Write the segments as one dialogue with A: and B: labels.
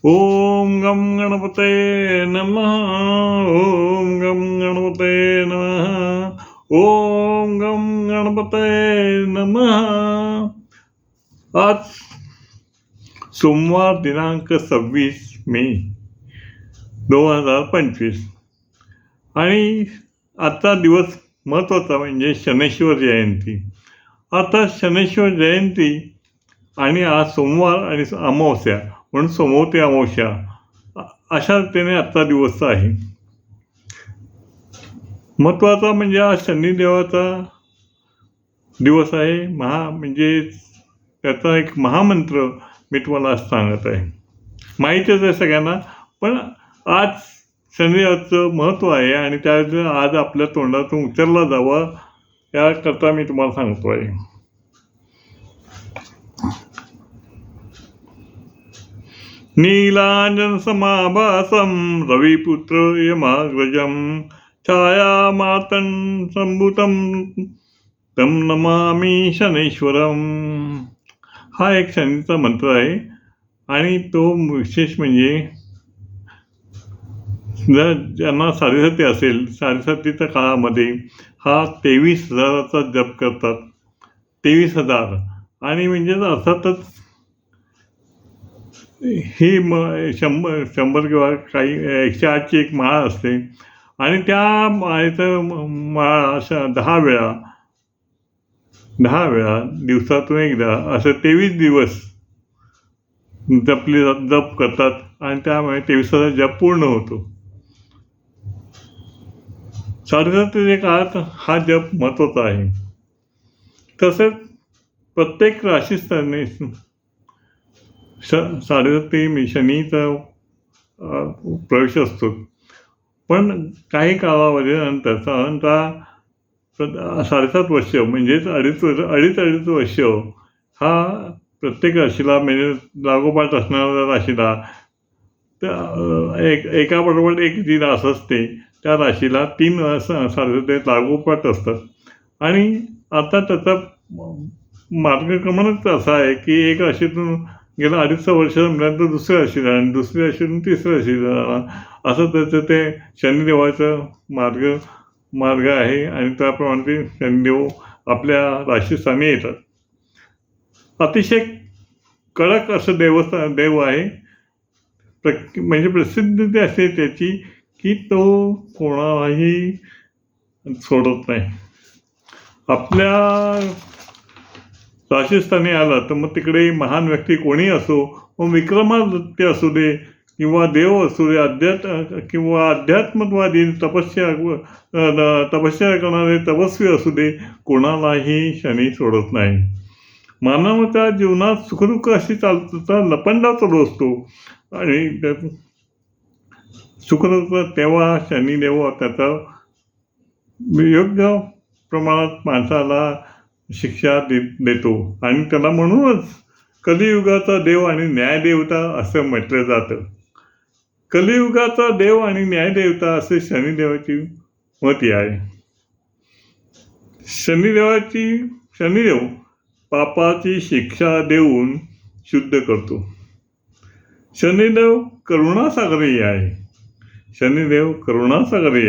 A: ओम गम गणपते नमः. ओम गम गणपते नमः. ओम गम गणपते नमः. आज सोमवार दिनांक 26 मे 2025 आणि आजचा दिवस महत्त्वाचा म्हणजे शनैश्वर जयंती. आता शनैश्वर जयंती आणि आज सोमवार आणि अमावस्या म्हणून सोमवती अमावस्या अशा रीतीने आजचा दिवस आहे. महत्त्वाचा म्हणजे आज शनिदेवाचा दिवस आहे. म्हणजे त्याचा एक महामंत्र मी तुम्हाला आज सांगत आहे. माहीतच आहे सगळ्यांना, पण आज शनिदेवाचं महत्त्व आहे आणि त्याचं आज आपल्या तोंडातून उचलला जावा याकरता मी तुम्हाला सांगतो आहे. नीलांजन समाभासं रविपुत्र यमाग्रजं छायामातं संभूतं तं नमामि शनैश्वरम. हा एक शनीचा मंत्र आहे आणि तो विशेष म्हणजे जर ज्यांना साडेसाती असेल, साडेसातीच्या काळामध्ये हा 23,000चा जप करतात. 23,000 आणि म्हणजे अर्थातच ही 100 किंवा काही 108ची एक माळ असते आणि त्या माळेचं माळा अशा 10 वेळा दिवसातून एकदा असं 23 दिवस जप करतात आणि त्यामुळे 23,000 जप पूर्ण होतो. साडेसातीच्या काळात हा जप महत्त्वाचा आहे. तसेच प्रत्येक राशीस्थानी साडेसाती शनीचा प्रवेश असतो, पण काही कालावधीनंतर साधारणतः 7.5 वर्ष म्हणजेच अडीच वर्ष हा प्रत्येक राशीला म्हणजे लागोपाठ असणाऱ्या राशीला एकाबरोबर एक जी रास असते त्या राशीला 3 साडेसाती लागोपाठ असतात. आणि आता त्याचा मार्गक्रमणच असा आहे की एक राशीतून गेलं 2.5 वर्ष नंतर दुसऱ्या राशीला आणि दुसऱ्या राशीतून तिसऱ्या राशीला असं त्याचं ते शनिदेवाचं मार्ग आहे आणि त्याप्रमाणे ते शनिदेव आपल्या राशीस्थानी येतात. अतिशय कडक असं देव आहे. म्हणजे प्रसिद्धी असते त्याची की तो कोणालाही सोडत नाही. आपल्या राशीस्थानी आला तर मग तिकडे महान व्यक्ती कोणी असो, मग विक्रमादित्य असू दे किंवा देव असू दे, अध्यात्मवादी तपस्या करणारे तपस्वी असू दे, कोणालाही शनी सोडत नाही. मानवाच्या जीवनात सुखदुःख अशी चालता लपंडाव चालू असतो आणि सुखदुःख तेव्हा शनिदेव त्याचा योग्य प्रमाणात माणसाला शिक्षा देतो आणि त्याला म्हणूनच कलियुगाचा देव आणि न्यायदेवता असं म्हटलं जातं. कलियुगाचा देव आणि न्यायदेवता असे शनिदेवाची मती आहे. शनिदेव पापाची शिक्षा देऊन शुद्ध करतो. शनिदेव करुणासागरी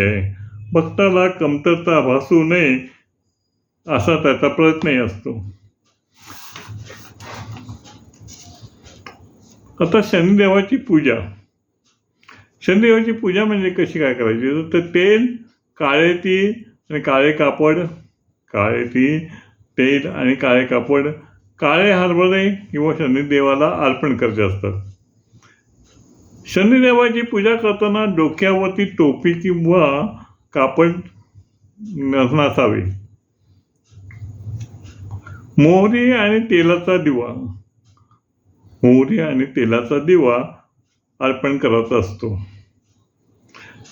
A: आहे. भक्ताला कमतरता भासू नये असा त्याचा प्रयत्नही असतो. आता शनिदेवाची पूजा म्हणजे कशी काय करायची, तर तेल, काळे तीळ आणि काळे कापड, काळे हरभरे किंवा शनिदेवाला अर्पण करायचे असतात. शनिदेवाची पूजा करताना डोक्यावरती टोपी किंवा कापड नसावे. मोहरी आणि तेलाचा दिवा अर्पण करायचा असतो.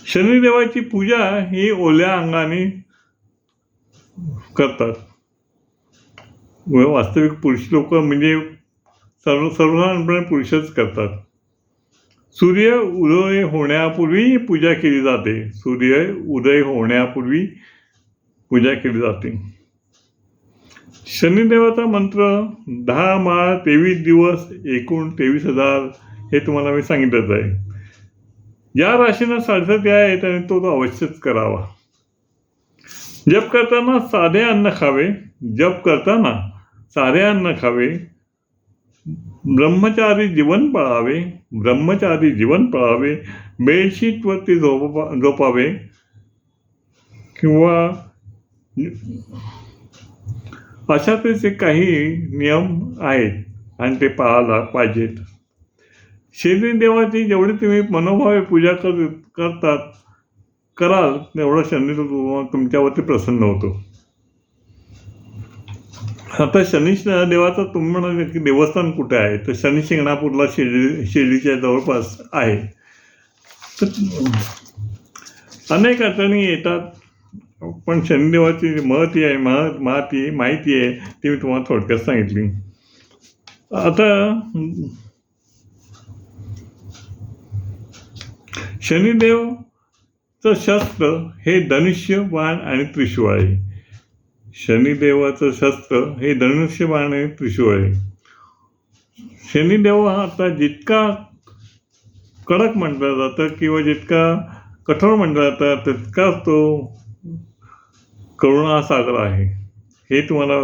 A: शनिदेवाची पूजा ही ओल्या अंगाने करतात. वास्तविक पुरुष लोक म्हणजे सर्वसाधारणपणे पुरुषच करतात. सूर्य उदय होण्यापूर्वी पूजा केली जाते. शनिदेवाचा मंत्र 10 माळ 23 दिवस एकूण 23,000 हे तुम्हाला मी सांगितलंच आहे. या राशीनं 7.5 या आहेत आणि तो अवश्यच करावा. जप करताना साधे अन्न खावे. जप करताना साधे अन्न खावे. ब्रह्मचारी जीवन पाळावे. ब्रह्मचारी जीवन पाळावे. बेडशीटवरती झोपावे किंवा अशा तऱ्हेचे काही नियम आहेत आणि ते पाळायला पाहिजेत. शनिदेवाची जेवढी तुम्ही मनोभावे पूजा कराल तेवढा शनी तुमच्यावरती प्रसन्न होतो. आता शनी देवाचं तुम्ही म्हणाले की देवस्थान कुठे आहे, तर शनी शिंगणापूरला शिर्डीच्या जवळपास आहे. तर अनेक अडचणी येतात, पण शनिदेवाची महती आहे माहिती आहे ती मी तुम्हाला थोडक्यात सांगितली. आता शनिदेवचं शस्त्र हे धनुष्य बाण आणि त्रिशूळ आहे. शनिदेवाचं शस्त्र हे धनुष्य बाण आणि त्रिशूळ आहे. शनिदेव हा आता जितका कडक म्हटलं जातं किंवा जितका कठोर म्हटलं जातं तितकाच तो करुणासागर आहे. हे तुम्हाला